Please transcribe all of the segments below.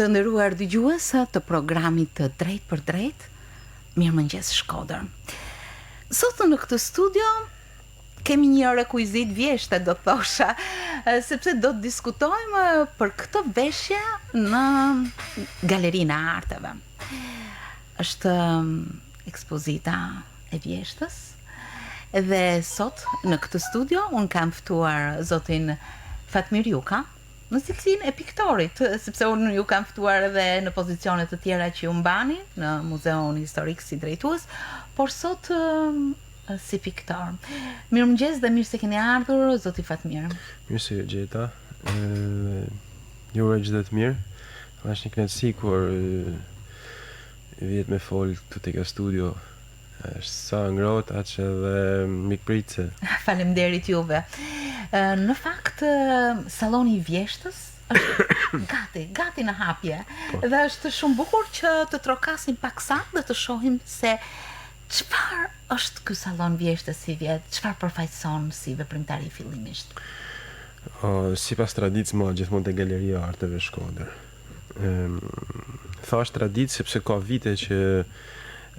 Të nderuar dëgjues të programit të Drejt për Drejt, mirëmëngjes Shkodër. Sot në këtë studio kemi një rekuizit vjeshtë, do të thosha, sepse do të diskutojmë për këtë veshje në Galerinë e Arteve. Është ekspozita e vjeshtës dhe sot në këtë studio unë kam ftuar zotin Fatmir Juka, në cilësinë e piktorit, sepse unë ju kam ftuar edhe në pozicione të tjera që ju mbani në Muzeun Historik si drejtues, por sot si piktor. Mirëmëngjes dhe mirë se keni ardhur, zoti Fatmir. Mirë se gjeta. Ju uroj çdo të mirë. Është një kënaqësi kur vjet me fol këtu tek studio. Është sa ngrohtë aq edhe mikpritse. Faleminderit juve. Në fakt salloni i vjeshtës është gati në hapje. Dhe është shumë bukur që të trokasim pak sa dhe të shohim se çfarë është ky sallon vjeshtës si vjet, çfarë përfaqëson si veprimtari fillimisht. Sipas traditës më gjithmonë te Galeria e Arteve Shkodër. Thash traditë sepse ka vite që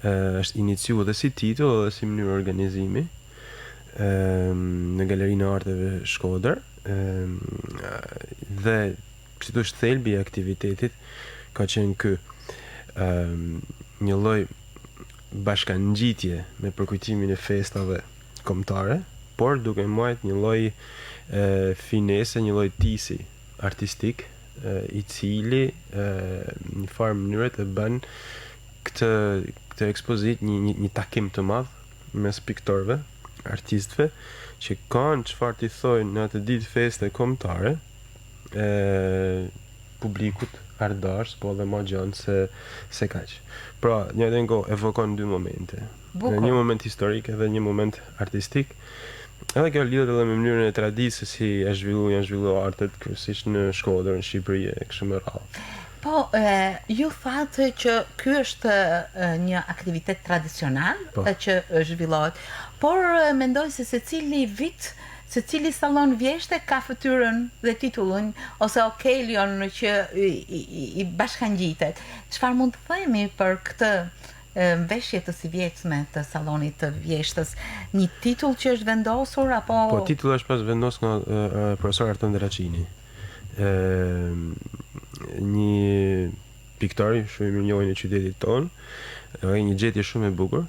është iniciuar dhe si titull dhe si mënyrë organizimi në Galerinë e Arteve Shkodër, dhe si thosh thelbi i aktivitetit ka qenë ky një lloj bashkangjitje me përkujtimin e festave kombëtare, por duke mbajtur një lloj finese, një lloj tisi artistik, i cili në farë mënyrë të bën këtë ekspozit një takim të madh mes piktorëve, artistëve që kanë çfarë t'i thojnë në atë ditë feste kombëtare publikut ardhash, po edhe më gjanë se kaq. Pra, një dengo evokon dy momente. Një moment historik edhe një moment artistik. Edhe kjo lidhet edhe me mënyrën e traditës si janë zhvilluar artet kryesisht në Shkodër, në Shqipëri e kështu me radhë. Po, ju thatë që ky është një aktivitet tradicional që zhvillohet, por mendoj se secili vit, secili sallon vjeshte ka fytyrën dhe titullin ose okelion që i bashkangjitet. Çfarë mund të themi për këtë veshje të sivjetshme të sallonit të vjeshtës? Një titull që është vendosur apo? Po, titulli është pas vendosur nga profesor Arton Dracini. Një piktor shumë i mirënjohur në qytetin ton, një gjetje shumë e bukur,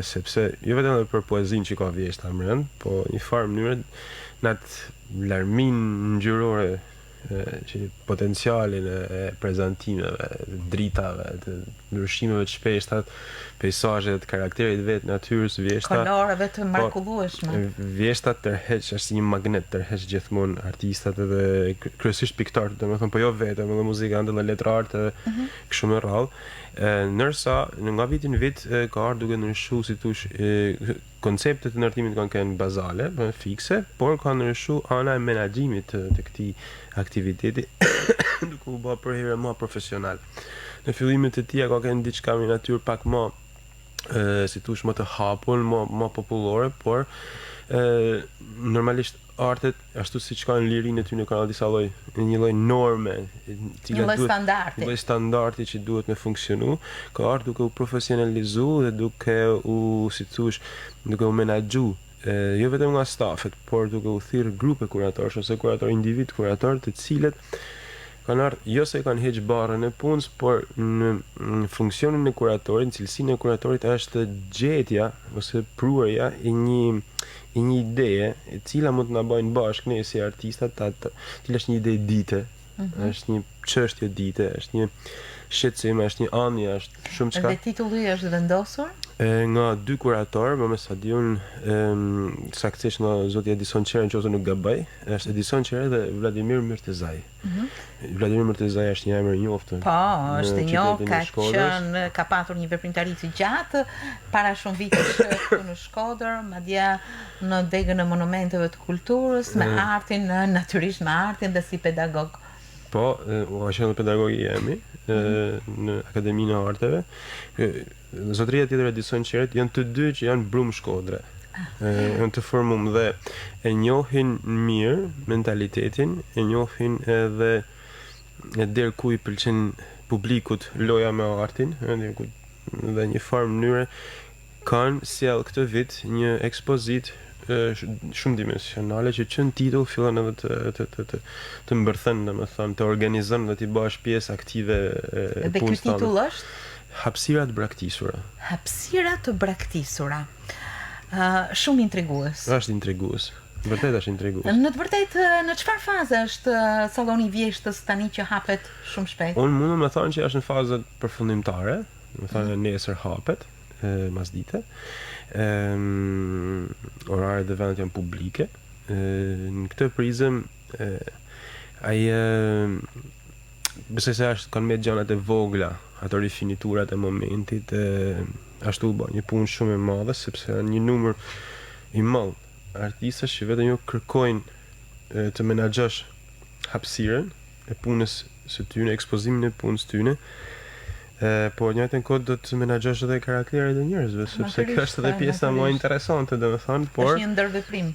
sepse jo vetëm për poezinë që ka vjeshta brenda, po një farë mënyrë në atë larminë ngjyrore që potencialin e prezantimeve, dritave, të ndryshimeve të shpeshta, peizazhet, të karakterit vetë natyrës, vjeshta, koloreve të mrekullueshme. Vjeshta tërheq, është një magnet, tërheq gjithmonë artistat edhe kryesisht piktorët, domethënë po jo vetëm, edhe muzikantë dhe letrarët kështu me radhë. Ndërsa nga vitin vit ka ardhur duke ndryshuar, si thosh, konceptet e ndërtimit kanë qenë bazale, fikse, por ka ndryshuar ana e menaxhimit të këtij aktiviteti duke u bërë për herë më profesional. Në fillimet e tij ka qenë diçka me natyrë pak më si thosh më të hapur, më popullore, por normalisht artet ashtu siç kanë lirinë e tyre kanë disa një lloj norme, një lloj standardi që duhet me funksionu, ka ardhur duke u profesionalizuar dhe duke u menaxhu, jo vetëm nga stafet, por duke u thirrë grupe kuratorësh ose individ kurator, të cilët kanë ardhur jo se kanë heq barrën e punës, por në funksionin e kuratorit, në cilësinë e kuratorit është gjetja ose pruarja e një ideje e cila mund të na bëjnë bashkë ne si artistat, cila është një ide dite, është një çështje dite, është një shqetësim, është një anje, është shumë çka. Dhe titulli është vendosur nga dy kuratorë, më sa diun, saktësisht nga zoti Edison Qerë, nëse nuk gaboj, është Edison Qerë dhe Vladimir Murtezaj. Vladimir Murtezaj është një emër i njohur. Po, është i njohur, ka patur një veprimtari të gjatë para shumë vitesh këtu në Shkodër, madje në degën e monumenteve të kulturës, me artin, natyrisht me artin dhe si pedagog. Po, u qenë pedagog i jemi në Akademinë e Arteve. Zotëria tjetër e Edison Qerët janë të dy që janë brumë Shkodre. Janë të formum dhe e njohin mirë mentalitetin, e njohin edhe e deri ku i pëlqen publikut loja me artin, dhe një farë mënyre kanë sjell këtë vit një ekspozit shumë dimensionale që çon titull fillon edhe të mbërthën, domethënë të organizon dhe të bësh pjesë aktive e Dhe ky punës tonë. titull është Hapësira të braktisura. Hapësira të braktisura. Shumë intrigues. Është intrigues. Vërtet është intrigues. Në të vërtetë, në çfarë faze është salloni i vjeshtës tani që hapet shumë shpejt? Unë mund të thonë që është në fazat përfundimtare, do të thonë nesër hapet, masdite. Oraret dhe vendet janë publike. Në këtë prizëm besoj se kanë me gjanat e vogla, ato rifiniturat e momentit, ashtu bë një punë shumë e madhe, sepse janë një numër i madh artistësh që vetëm jo kërkojnë të menaxhosh hapësirën e punës së tyre, ekspozimin e punës tyre, por në njëjtën kohë do të menaxhosh edhe karakterin e njerëzve, sepse kjo është edhe pjesa më interesante, domethënë, por është një ndërveprim.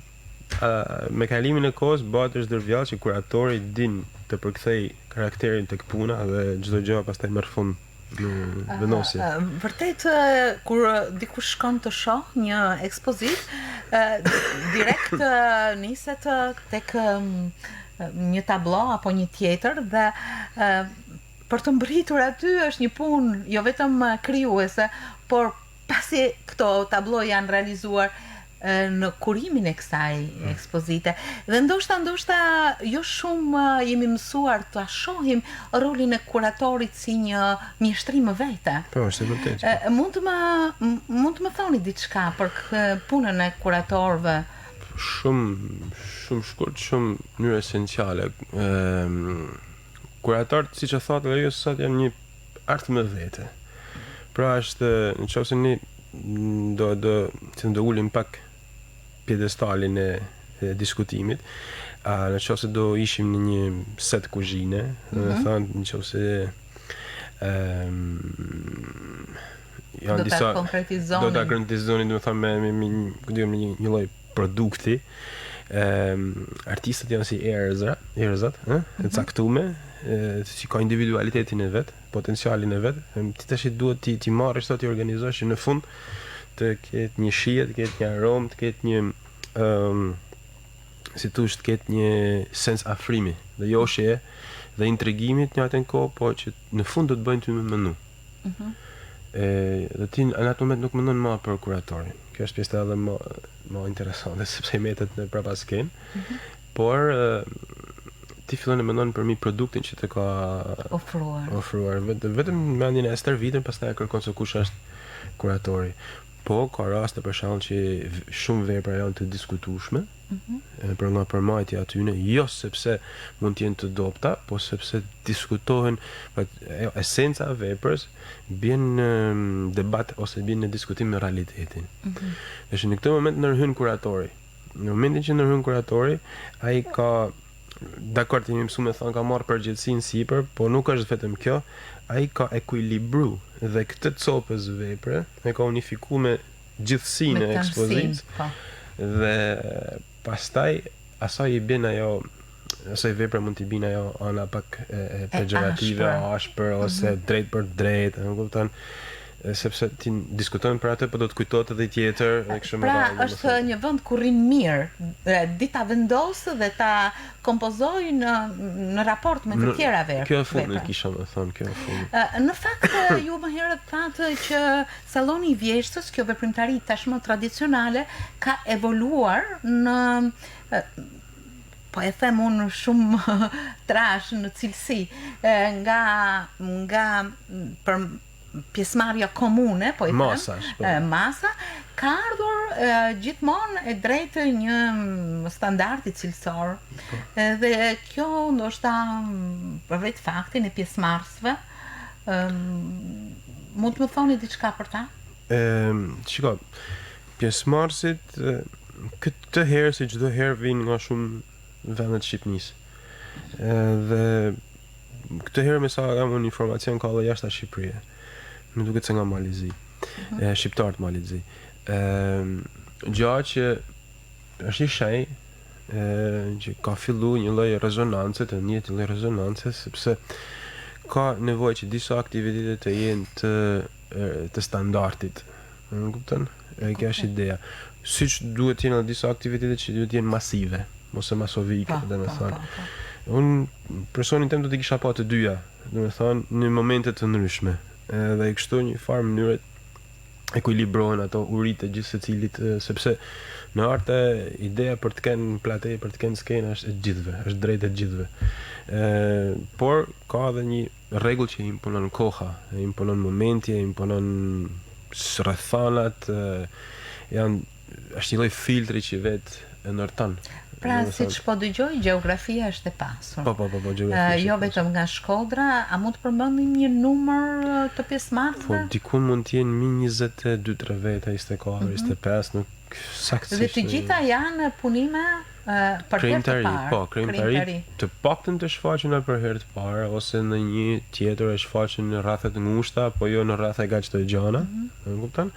Me kalimin e kohës bëhet është ndërvjallë që kuratori din të përkthej karakterin tek puna dhe çdo gjë pastaj merr fund në vendosje. Vërtet, kur dikush shkon të shoh një ekspozit, direkt niset tek një tablo apo një tjetër dhe për të mbritur aty është një punë jo vetëm krijuese, por pasi këto tablo janë realizuar në kurimin e kësaj ekspozite. Dhe ndoshta jo shumë jemi mësuar të shohim rolin e kuratorit si një mjeshtrim më vete. Po, është e vërtetë. Mund të më thoni diçka për punën e kuratorëve? Shumë shkurt, shumë mënyrë esenciale. Kuratorët, siç e thotë edhe ju sot, janë një art më vete. Pra është, nëse ne do ulim pak pjedestalin e diskutimit, nëse do ishim në një set kuzhine, do të thonë nëse janë disa do ta konkretizoni, do të thonë me një lloj produkti, artistët janë si erëzat, e caktuar, që ka individualitetin e vet, potencialin e vet, ti tash duhet ti marrësh ti organizosh që në fund të ketë një shije, të ketë një aromë, të ketë një të ketë një sens afrimi dhe joshje dhe intrigimit një atën kohë, po që në fund do të bëjnë ty me menu. Dhe ti në atë moment nuk mendon më për kuratorin. Kjo është pjesa edhe më interesante, sepse i metet në prapa skenë, por ti fillon të mendon për produktin që të ka ofruar. Vetëm me mendjen e stërvitën, pastaj e kërkon se kush është kuratori. Po, ka raste për shembull që shumë vepra janë të diskutueshme, për nga përmbajtja atyne, jo sepse mund të jenë të dobta, po sepse diskutohen, esenca e veprës bën në debat ose bën në diskutim me realitetin. Dhe në këtë moment ndërhyn kuratori. Në momentin që ndërhyn kuratori, ai ka dakord, jemi mësuar me thonë ka marrë përgjegjësinë sipër, po nuk është vetëm kjo, ai ka ekuilibru dhe këtë copës vepre e ka unifikuar me gjithësinë e ekspozitës. Dhe pastaj asaj i bën asaj vepre mund t'i bën ajo ana pak pejorative, ashpër ose drejt për drejt, e kupton? Sepse ti diskutojmë për atë, po do të kujtohet edhe tjetër dhe kështu me radhë. Pra, është një vend ku rrin mirë, di ta vendosë dhe ta kompozoj në raport me të tjera vepra. Kjo e fundit kisha më thënë, kjo e fundit. Në fakt, ju më herët thatë që salloni i vjeshtës, kjo veprimtari tashmë tradicionale, ka evoluar në po e them unë shumë trash në cilësi, nga për pjesëmarrja komune, po i them, masa, ka ardhur gjithmonë e drejtë një standardi cilësor. Dhe kjo ndoshta përveç faktin e pjesëmarrësve, mund të më thoni diçka për ta? Shiko, pjesëmarrësit këtë herë si çdo herë vinë nga shumë vende të Shqipërisë. Dhe këtë herë me sa kam unë informacion ka edhe jashtë Shqipërisë. Më duket se nga Malizi, shqiptarët Malizi. Gjatë që është një shenjë që ka fillu një lloj rezonance, të njëjtë lloj rezonance, sepse ka nevojë që disa aktivitete të jenë të standardit. Më kupton? Kjo është ideja. Siç duhet të jenë disa aktivitete që duhet të jenë masive, ose masovike, domethënë. Unë personin tem do të kisha pa të dyja, domethënë në momente të ndryshme. Dhe i kështu një farë mënyrë ekuilibrohen ato uritë të gjithë secilit, sepse në arte ideja për të kenë plate, për të kenë skenë është e gjithëve, është drejt e gjithëve. Por ka edhe një rregull që imponon koha, imponon momenti, imponon rrethanat, është një lloj filtri që vetë e ndërton. Pra, siç po dëgjoj, gjeografia është e pasur. Po, gjeografia. Jo vetëm nga Shkodra, a mund të përmendim një numër të pjesëmarrësve? Po, dikun mund të jenë mi 22-3 vete, 24, 25, nuk saktësisht. Dhe të gjitha janë punime për herë të parë. Po, krijimtari të paktën të shfaqen për herë të parë, ose në një tjetër e shfaqen në rrethe të ngushta, po jo në rrethe kaq të gjana, e kupton?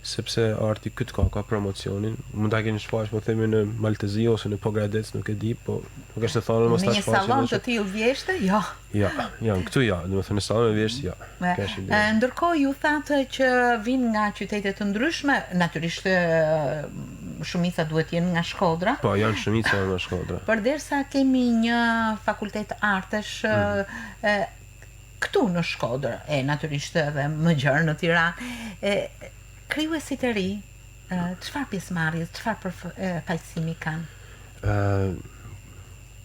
Sepse arti këtë ka promocionin, mund ta keni shfaqur, po themi në Maltezi ose në Pogradec, nuk e di, po nuk është të thonë mos ta shfaqen. Në një sallon të tillë vjeshtë, jo. Ja, këtu ja, domethënë në sallon e vjeshtë ja. Ndërkohë ju thatë që vinë nga qytete të ndryshme, natyrisht shumica duhet jenë nga Shkodra. Po, janë shumica nga Shkodra. Përderisa kemi një fakultet artesh këtu në Shkodër, natyrisht edhe më gjerë në Tiranë. Krijuesit e ri, çfarë pjesëmarrjes, çfarë pajësimi kanë?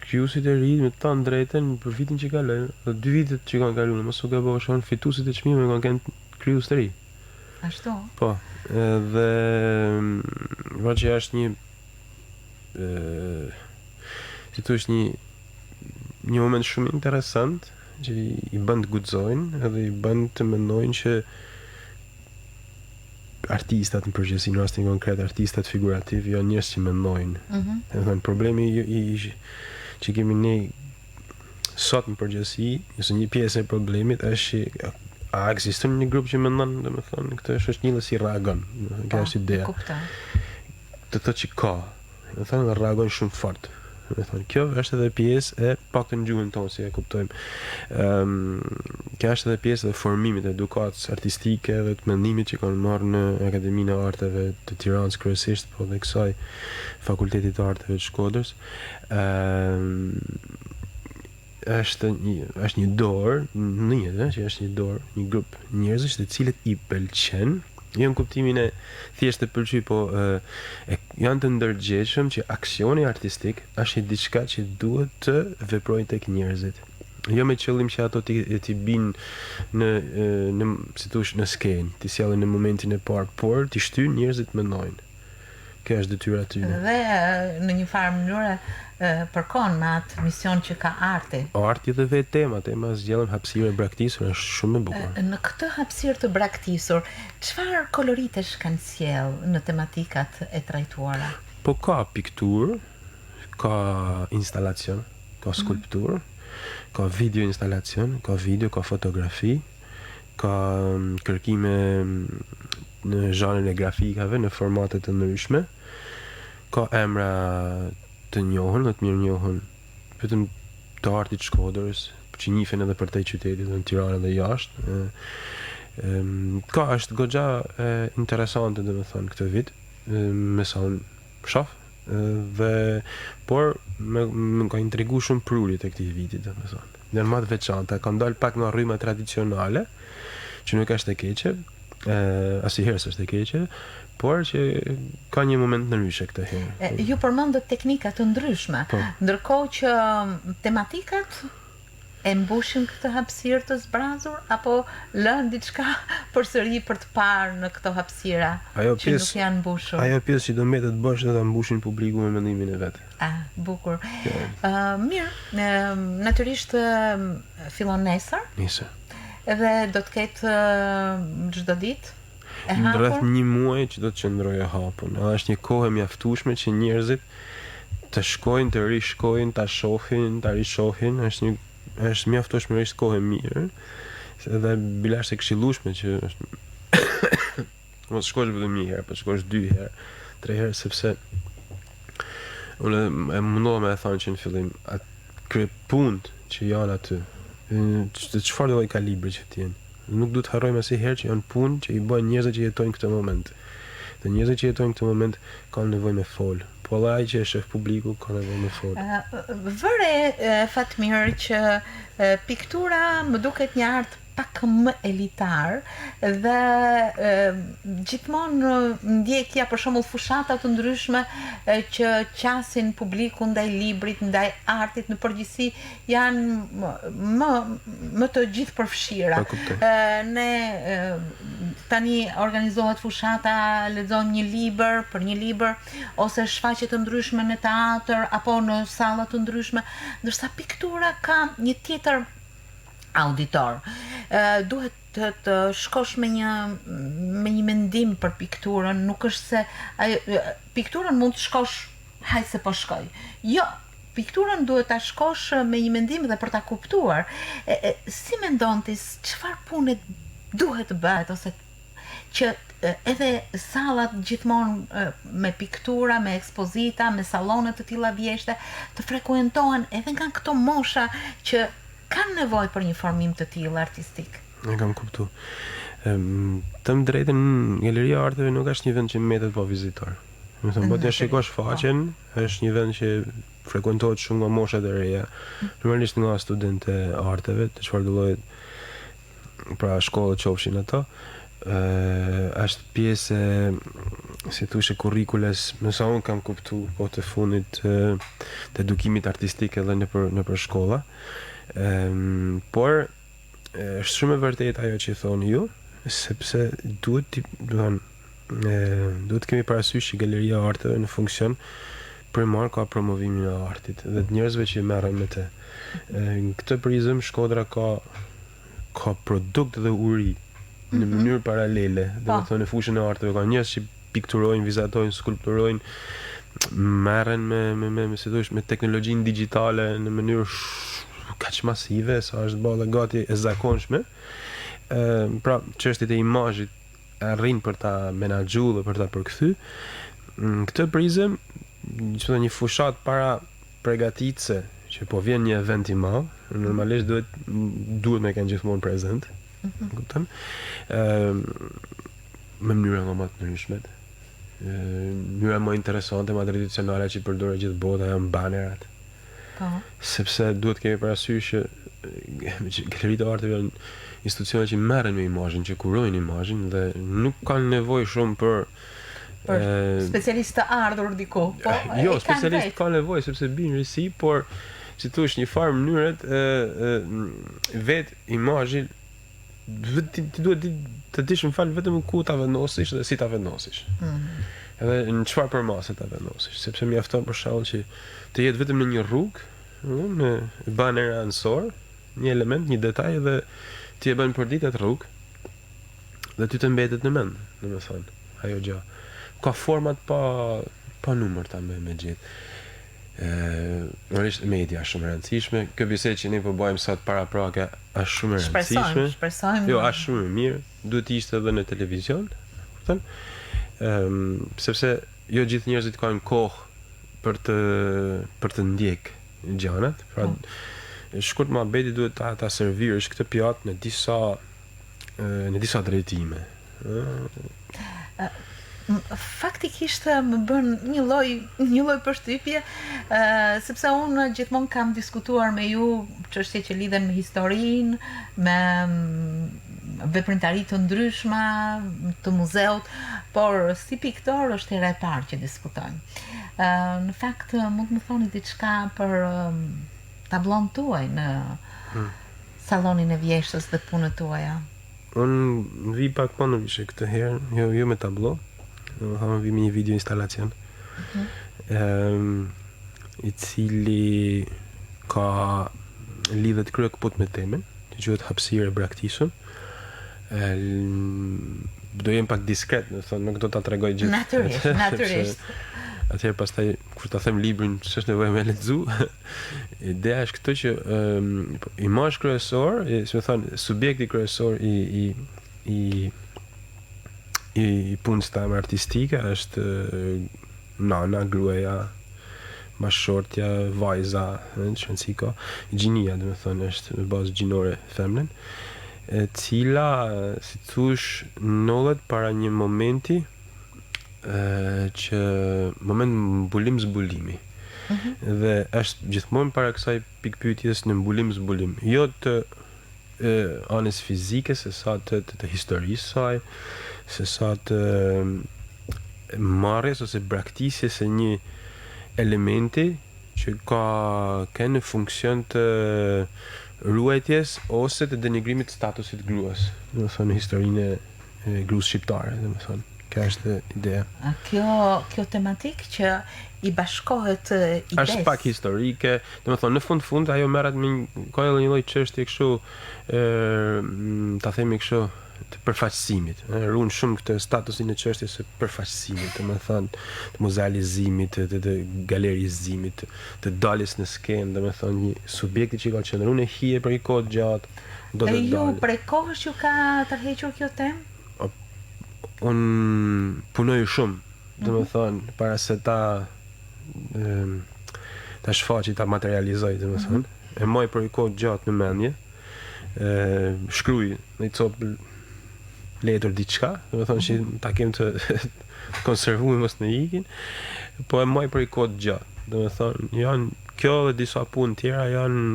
Krijuesit e ri, me të thënë drejtën, për vitin që kaloi, 2 vitet që kanë kaluar, mos u gabosh, fituesit e çmimeve kanë qenë krijues të ri. Ashtu? Po, dhe që është një si thua një moment shumë interesant që i bën të guxojnë edhe i bën të mendojnë që artistat në përgjithësi, në rastin konkret artistat figurativ janë njerëz që mendojnë. Problemi që kemi ne sot në përgjithësi, ose një pjesë e problemit është që a ekziston një grup që mendon, domethënë, këtë është një si reagon. Kjo është ideja. Të thotë që ka, domethënë reagon shumë fort. Domethënë, kjo është edhe pjesë e paktën në gjuhën tonë, si e kuptojmë. Kjo është edhe pjesë e formimit, edukatës artistike dhe të mendimit që kanë marrë në Akademinë e Arteve të Tiranës kryesisht, po dhe kësaj Fakultetit të Arteve të Shkodrës. Është një dorë, që është një dorë, një grup njerëzish të cilët i pëlqen, jo në kuptimin e thjesht të pëlqy, po janë të ndërgjegjshëm që aksioni artistik është diçka që duhet të veprojnë tek njerëzit. Jo me qëllim që ato ti binë në skenë, ti sjellin në momentin e parë, por ti shtyjnë njerëzit mendojnë. Kjo është detyra e tyre. Dhe në një farë mënyrë përkon me atë mision që ka arti. Arti dhe vetë tema zgjedhën hapësirë e braktisur, është shumë e bukur. Në këtë hapësirë të braktisur, çfarë koloritesh kanë sjell në tematikat e trajtuara? Po ka pikturë, ka instalacion, ka skulpturë, ka video instalacion, ka video, ka fotografi, ka kërkime në zhanrin e grafikave, në formate të ndryshme, ka emra të njohur, dhe të mirë njohur, vetëm të artit Shkodrës, që njihen edhe për te qytetit, në Tiranë dhe jashtë. Ka është goxha interesante, domethënë, këtë vit, me sa unë shoh, por më ka intrigu shumë prurjet e këtij viti, domethënë. Në më të veçanta, ka ndalë pak nga rryma tradicionale, që nuk është e keqe, asnjëherë s'është e keqe, por që ka një moment ndryshe këtë herë. Ju përmendët teknika të ndryshme, ndërkohë që tematikat e mbushin këtë hapësirë të zbrazur, apo lën diçka përsëri për të parë në këto hapësira që nuk janë mbushur? Ajo pjesë që do mbetet bosh dhe ta mbushin publiku me mendimin e vet. Bukur. Mirë, natyrisht fillon nesër. Edhe do të ketë çdo ditë e hapur? Rreth një muaj që do të qëndrojë e hapur. Është një kohë e mjaftueshme që njerëzit të shkojnë, të rishkojnë, ta shohin, ta rishohin. Është mjaftueshmërisht kohë e mirë. Edhe bilasht e këshillueshme që është mos shkosh vetëm një herë, po shkosh 2 herë, 3 herë, sepse Unë e mundova me e thonë që në fillim atë punët që janë aty, çfarë lloj kalibri që t'jenë. Nuk du të harrojmë asnjëherë që janë punë që i bën njerëzit që jetojnë këtë moment. Dhe njerëzit që jetojnë këtë moment kanë nevojë me fol. Po edhe ai që e shef publiku ka nevojë me fol. Vëre Fatmir që piktura më duket një art pak më elitar dhe gjithmonë ndjekja për shembull fushata të ndryshme që qasin publiku ndaj librit, ndaj artit në përgjithësi janë më të gjithë përfshira. Ne tani organizohet fushata, lexojmë një libër për një libër ose shfaqje të ndryshme në teatr apo në salla të ndryshme, ndërsa piktura ka një tjetër auditor. Duhet të shkosh me një mendim për pikturën, nuk është se pikturën mund të shkosh haj se po shkoj. Jo, pikturën duhet ta shkosh me një mendim dhe për ta kuptuar. Si mendon ti çfarë pune duhet të bëhet ose që edhe sallat gjithmonë me piktura, me ekspozita, me sallone të tilla vjeshte të frekuentohen edhe nga këto mosha që kanë nevojë për një formim të tillë artistik. E kam kuptu. Të më drejtën, Galeria e Arteve nuk është një vend që mbetet pa vizitor. Do të thotë, shikosh faqen, është një vend që frekuentohet shumë nga moshat e reja, normalisht nga studentë e arteve, të çfarëdo llojet, pra shkollë qofshin ato. Është pjesë si thua kurrikules, më sa unë kam kuptu, po të fundit të edukimit artistik edhe nëpër shkolla. Por është shumë e vërtetë ajo që thoni ju, sepse duhet kemi parasysh që Galeria e Arteve në funksion primar ka promovimin e artit dhe të njerëzve që merren me të. Në këtë prizëm Shkodra ka produkt dhe uri në mënyrë paralele, dhe më thonë në fushën e arteve ka njerëz që pikturojnë, vizatojnë, skulpturojnë, merren me teknologjinë digjitale në mënyrë kaq masive sa është balla gati e zakonshme. Pra çështjet e imazhit arrin për ta menaxhu dhe për ta përkthy. Në këtë prizëm, një fushat para përgatitse që po vjen një event i madh, normalisht duhet me kanë gjithmonë prezent. Kupton? Me mënyra më të ndryshme. Mënyra më interesante, më tradicionale që përdoret gjithë bota janë banerat. Sepse duhet kemi parasysh që Galeritë e Arteve janë institucione që merren me imazhin, që kurojnë imazhin dhe nuk kanë nevojë shumë për specialist të ardhur diku. Po, jo, specialist ka nevojë sepse bin risi, por si thosh një farë mënyret vet imazhin ti duhet të dish në fal vetëm ku ta vendosish dhe si ta vendosish. Edhe në çfarë përmase ta vendosish, sepse mjafton për shkakun që të jetë vetëm në një rrugë, në baner ansor, një element, një detaj dhe ti e bën përditje atë rrugë dhe ty të mbetet në mend, domethënë, ajo gjë. Ka format pa numër ta me gjithë. Normalisht media është shumë e rëndësishme. Kjo bisedë që ne po bëjmë sot para prake është shumë e rëndësishme. Shpresojmë. Jo, është shumë e mirë. Duhet të ishte edhe në televizion, kupton? Sepse jo gjithë njerëzit kanë kohë për të ndjek gjanat. Pra, shkurt muhabeti duhet ta servirësh këtë pjatë në disa drejtime. Faktikisht më bën një lloj përshtypje, sepse unë gjithmonë kam diskutuar me ju çështje që lidhen me historinë, me veprimtari të ndryshme të muzeut, por si piktor është hera e parë që diskutojmë. Në fakt mund të më thoni diçka për tablon tuaj në sallonin e vjeshtës dhe punët tuaja? Unë vi pak më në vishë këtë herë, jo me tablo, vi me një video instalacion, i cili ka lidhet kryekëput me temen, që quhet hapësirë e braktisur. Do jem pak diskret, nuk do ta tregoj gjithë. Natyrisht. Atëherë pastaj kur ta them librin, s'është nevojë me lexu. Ideja është këtë që imazh kryesor, si më thon, subjekti kryesor i punës tame artistike është nana, gruaja, bashkëshortja, vajza, që nësi ka gjinia, dhe me thënë, është me bazë gjinore femnen, e cila, si thush, nollet para një momenti që moment mbulim zbulimi. Dhe është gjithmonë para kësaj pikpyetjes në mbulim zbulim. Jo të anës fizike, se sa të historisë saj, se sa të marrjes ose braktisjes e një elementi që ka në funksion të ruajtjes ose të denigrimit të statusit gruas. Do të thonë në historinë e gruas shqiptare, do të thonë. Kjo është ideja. Kjo tematik që i bashkohet ides. Është pak historike, do të thonë në fund ajo merret me ka edhe një lloj çështje kështu, ta themi kështu, të përfaqësimit. Ruan shumë këtë statusin e çështjes së përfaqësimit, do të thonë të muzealizimit, të galerizimit, të daljes në skenë, do të thonë një subjekti që ka qenë në hije për një kohë gjatë, do të dalë. E ju prej kohësh ju ka tërhequr kjo temë? Unë punoj shumë, do të thonë, para se ta shfaqi, ta materializoj, do të thonë. E moj për një kohë gjatë në mendje, shkruaj në një copë letër diçka, do të thonë që ta kem të konservuar mos në ikin, po e moj për një kohë gjatë, do të thonë, kjo dhe disa punë tjera janë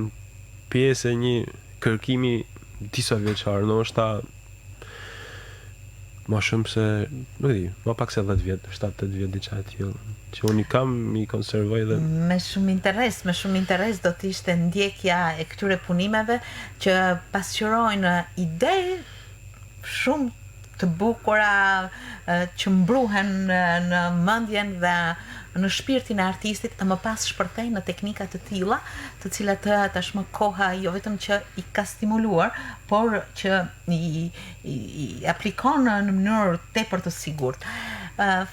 pjesë e një kërkimi disa vjeçar, ndoshta ma shumë se, nuk di, ma pak se 10 vjetë, 7-8 vjetë diqa e tjilë, që unë i kam, i konservoj dhe... Me shumë interes do të ishte ndjekja e këtyre punimeve që pasqyrojnë ide shumë të bukura që mbruhen në mendjen dhe në shpirtin e artistit dhe më pas shpërthejnë në teknika të tilla, të cilat tashmë koha jo vetëm që i ka stimuluar, por që i aplikon në mënyrë tepër të sigurt.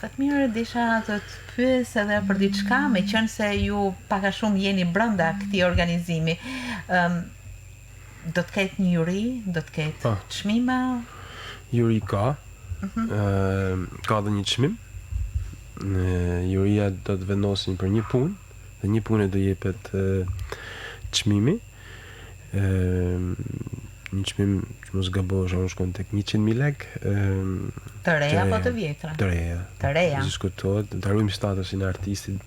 Fatmir, desha të të pyes edhe për diçka, meqense ju pak a shumë jeni brenda këtij organizimi. Do të ketë një juri, do të ketë çmime? Juri ka dhe një çmim. Juria do të vendosin për një punë, dhe një punë do jepet çmimi. Një çmim që mos gabosh, unë shkon tek 100.000 lek. Të reja apo të vjetra? Të reja. Të reja. Diskutohet, të arrujmë statusin e artistit,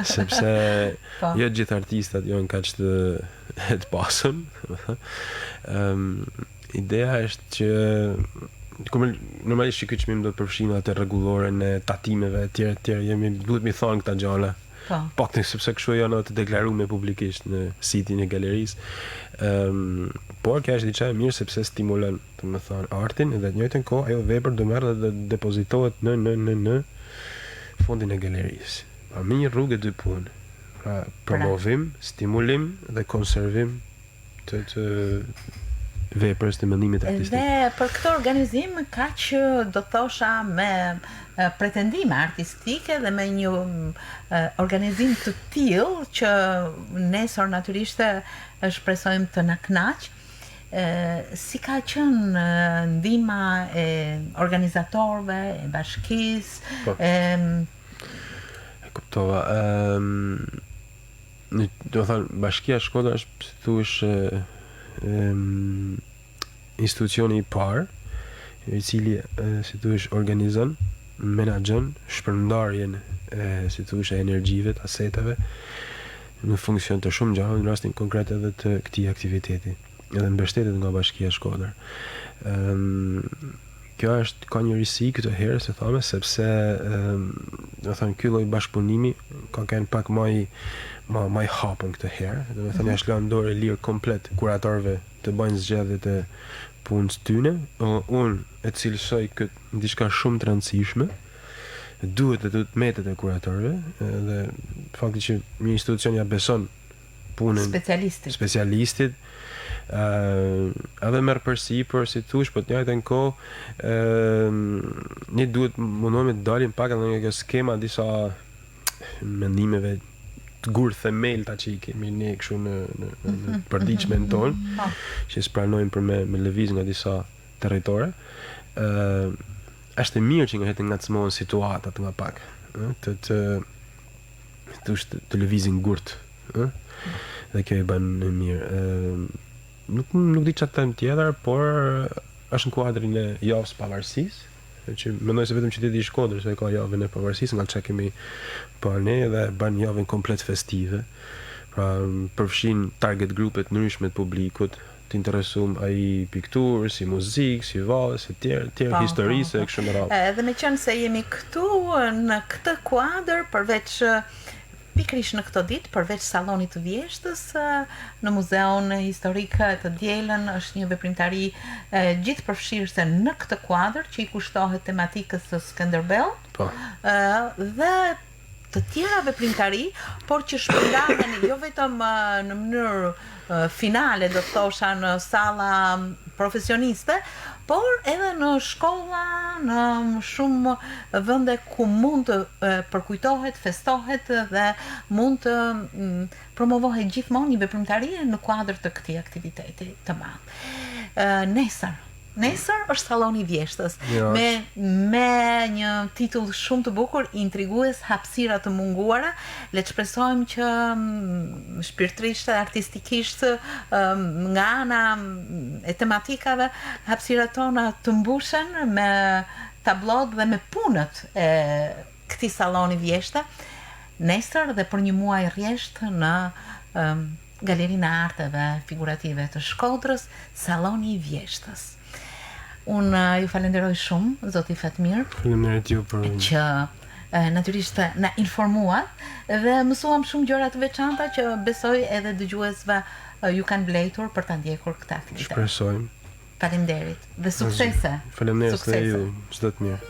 sepse jo gjithë artistat janë kaq të pasën. Ideja është që normalisht që këtë çmim do të përfshin atë rregulloren e tatimeve etj, duhet mi thonë këta gjëra. Pak sepse kështu janë të deklaruar publikisht në sitin e galerisë. Por kjo është diçka e mirë sepse stimulon, domethënë, artin dhe në të njëjtën kohë ajo vepër do merret dhe depozitohet në fondin e galerisë. Pa me një rrugë dy punë. Pra promovim, stimulim dhe konservim të veprës të mendimit artistik. Dhe për këtë organizim ka që do thosha me pretendime artistike dhe me një organizim të tillë që nesër natyrisht shpresojmë të na kënaq. Si ka qenë ndihma e organizatorëve, e bashkisë? E kuptova. Do thënë, Bashkia Shkodra është, si thuhesh, institucioni i parë i cili si thuhesh organizon, menaxhon shpërndarjen si thuhesh e energjive, të aseteve në funksion të shumë gjëra, në rastin konkret edhe të këtij aktiviteti, edhe mbështetet nga Bashkia Shkodër. Kjo ka një risi këtë herë, se thame, sepse do thënë ky lloj bashkëpunimi ka qenë pak më i hapën këtë herë, do të thënë është lënë dorë lirë komplet kuratorëve të bëjnë zgjedhjet e punës tyne. Unë e cilësoj këtë diçka shumë të rëndësishme, duhet metet e kuratorëve, dhe fakti që një institucion ja beson punën specialistit, edhe merr përsipër, si thush, po të njëjtën kohë ne duhet mundohemi të dalim pak edhe nga kjo skema disa mendimeve të gur themelta që i kemi ne kështu në përditshmën tonë, që spranojmë për me lëviz nga disa territore. Është e mirë që nga ngacmohen situatat nga pak, thosh televizin gurt, ë? Dhe kjo i bën mirë. Nuk di çfarë them tjetër, por është në kuadrin e javës pavarësisë, që mendoj se vetëm qyteti i Shkodrës e ka javën e pavarësisë, nga çka kemi parë ne, dhe bën javën komplet festive. Pra përfshin target grupe të ndryshme të publikut, të interesum ai pikturë, si muzikë, si vallë, si tjerë historisë e kështu me radhë. Edhe me qenë se jemi këtu në këtë kuadër, përveç pikërisht në këto ditë, përveç sallonit të Vjeshtës, në Muzeun Historik të Dielën është një veprimtari gjithë përfshirëse në këtë kuadër që i kushtohet tematikës së Skënderbeut. Po. Dhe të tjera veprimtari, por që shpërndahen jo vetëm në mënyrë finale, do të thosha në salla profesioniste, por edhe në shkolla, në shumë vende ku mund të përkujtohet, festohet dhe mund të promovohet gjithmonë një veprimtari në kuadër të këtij aktiviteti të madh. Nesër është salloni i Vjeshtës, me një titull shumë të bukur, intrigues, hapësira të munguara. Le të shpresojmë që shpirtërisht, artistikisht, nga ana e tematikave, hapësirat tona të mbushen me tablot dhe me punët e këtij salloni Vjeshte nesër dhe për një muaj rresht në Galerinë e Arteve Figurative të Shkodrës, salloni i Vjeshtës. Unë ju falenderoj shumë, zoti Fatmir, Faleminderit ju për që natyrisht na informuat dhe mësuam shumë gjëra të veçanta që besoj edhe dëgjuesve ju kanë vlejtur për ta ndjekur këtë aktivitet. Shpresojmë. Faleminderit dhe suksese. Faleminderit dhe ju, çdo të mirë.